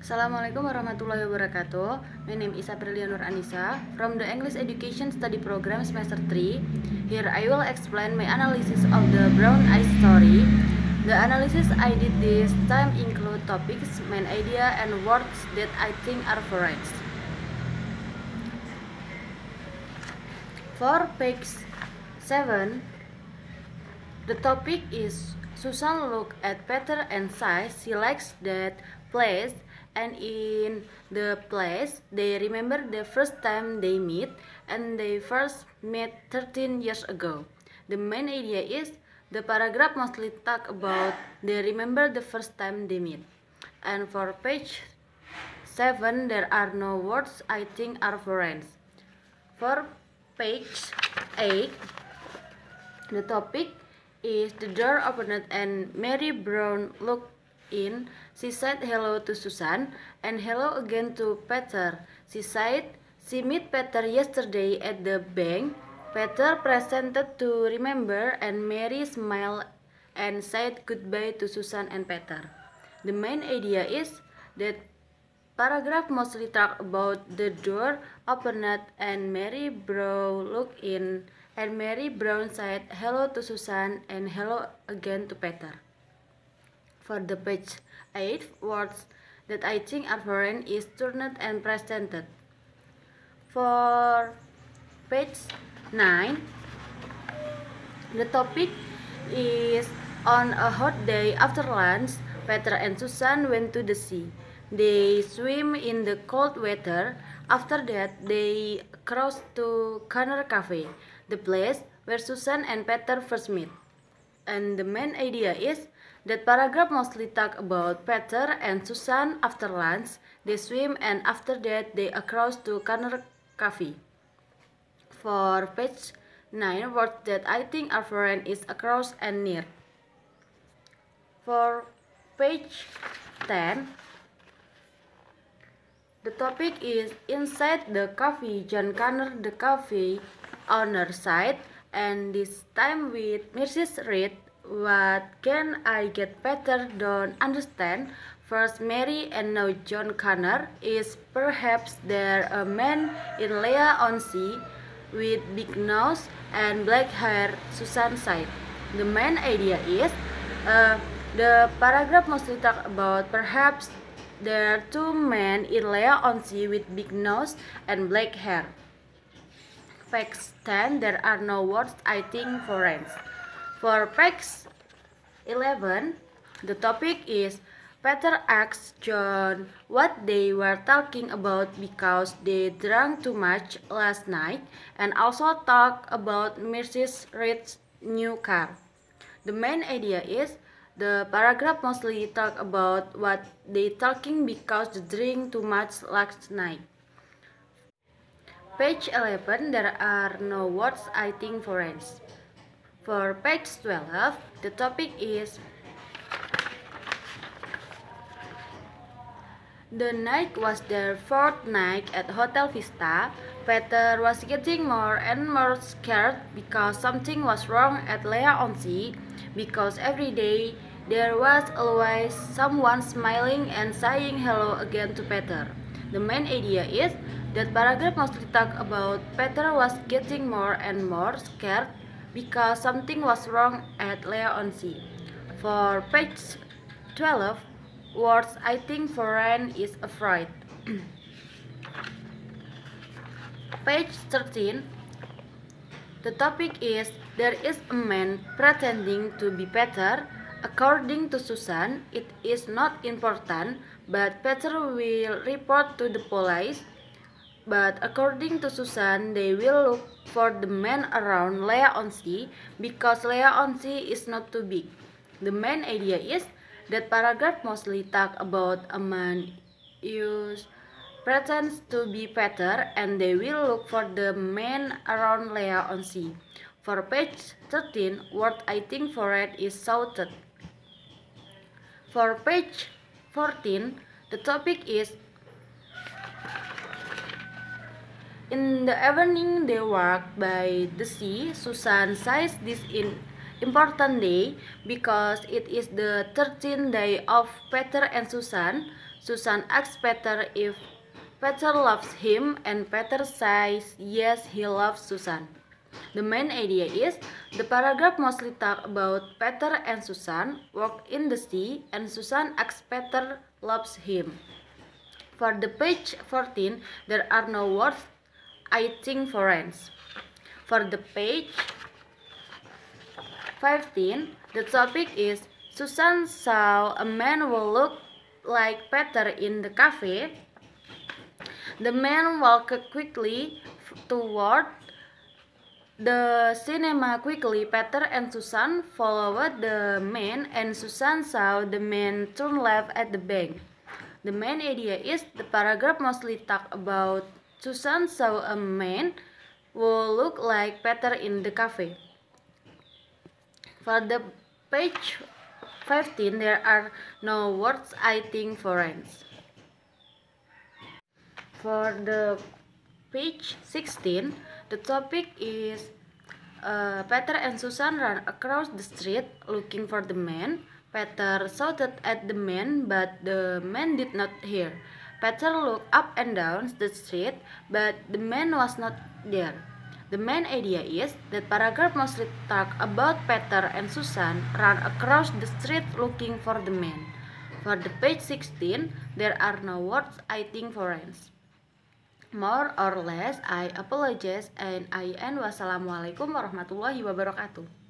Assalamualaikum warahmatullahi wabarakatuh. My name is Aprilia Nur Anissa from the English Education Study Program Semester 3. Here I will explain my analysis of the brown eye story. The analysis I did this time include topics, main idea, and words that I think are correct. For page 7, the topic is Susan looked at Peter and says she likes that place, and in the place they remember the first time they meet, and they first met 13 years ago. The main idea is the paragraph mostly talk about they remember the first time they meet. And for page 7 there are no words I think are foreign. For page 8, the topic is the door opened and Mary Brown looked in. She said hello to Susan and hello again to Peter. She said she met Peter yesterday at the bank. Peter pretended to remember and Mary smiled and said goodbye to Susan and Peter. The main idea is that paragraph mostly talk about the door opened and Mary Brown looked in, and Mary Brown said hello to Susan and hello again to Peter. For the page 8, words that I think are foreign is turned and presented. For page 9, the topic is on a hot day after lunch, Peter and Susan went to the sea. They swim in the cold weather. After that, they crossed to Corner Cafe, the place where Susan and Peter first met. And the main idea is that paragraph mostly talk about Peter and Susan after lunch. They swim and after that they cross to Corner Cafe. For page 9, words that I think are foreign is across and near. For page 10, the topic is inside the cafe. John Connor, the cafe owner, side, and this time with Mrs. Reed. What can I get Peter don't understand? First Mary and now John Connor. Is perhaps there a man in Leigh-on-Sea with big nose and black hair? Susan said. The main idea is the paragraph mostly talk about perhaps there are two men in Leigh-on-Sea with big nose and black hair. Page 10, there are no words I think foreign. For page 11, the topic is Peter asked John what they were talking about because they drank too much last night, and also talk about Mrs. Reed's new car. The main idea is the paragraph mostly talk about what they talking because they drink too much last night. Page 11, there are no words I think foreign. For page 12, the topic is the night was their fourth night at Hotel Vista. Peter was getting more and more scared because something was wrong at Leigh-on-Sea, because every day there was always someone smiling and saying hello again to Peter. The main idea is that paragraph mostly talk about Peter was getting more and more scared because something was wrong at Leigh-on-Sea. For page 12, words I think foreign is afraid. Page 13, the topic is there is a man pretending to be Peter. According to Susan, it is not important, but Peter will report to the police. But according to Susan, they will look for the man around Leigh-on-Sea because Leigh-on-Sea is not too big. The main idea is that paragraph mostly talk about a man who pretends to be Peter, and they will look for the man around Leigh-on-Sea. For page 13, word I think foreign is shouted. For page 14, the topic is in the evening they walked by the sea. Susan says this in important day because it is the 13th day of Peter and Susan. Susan asks Peter if Peter loves him, and Peter says yes, he loves Susan. The main idea is the paragraph mostly talk about Peter and Susan walk in the sea, and Susan asks Peter loves him. For the page 14, there are no words, I think, foreigns. For the page 15, the topic is Susan saw a man who looked like Peter in the cafe. The man walked quickly toward the cinema quickly. Peter and Susan followed the man, and Susan saw the man turn left at the bank. The main idea is the paragraph mostly talk about Susan saw a man who looked like Peter in the cafe. For the page 15, there are no words, I think, foreigns. For the page 16, the topic is Peter and Susan run across the street looking for the man. Peter shouted at the man, but the man did not hear. Peter looked up and down the street, but the man was not there. The main idea is that paragraph mostly talk about Peter and Susan run across the street looking for the man. For the page 16, there are no words, I think, foreigns. More or less, I apologize and I end. Wassalamualaikum warahmatullahi wabarakatuh.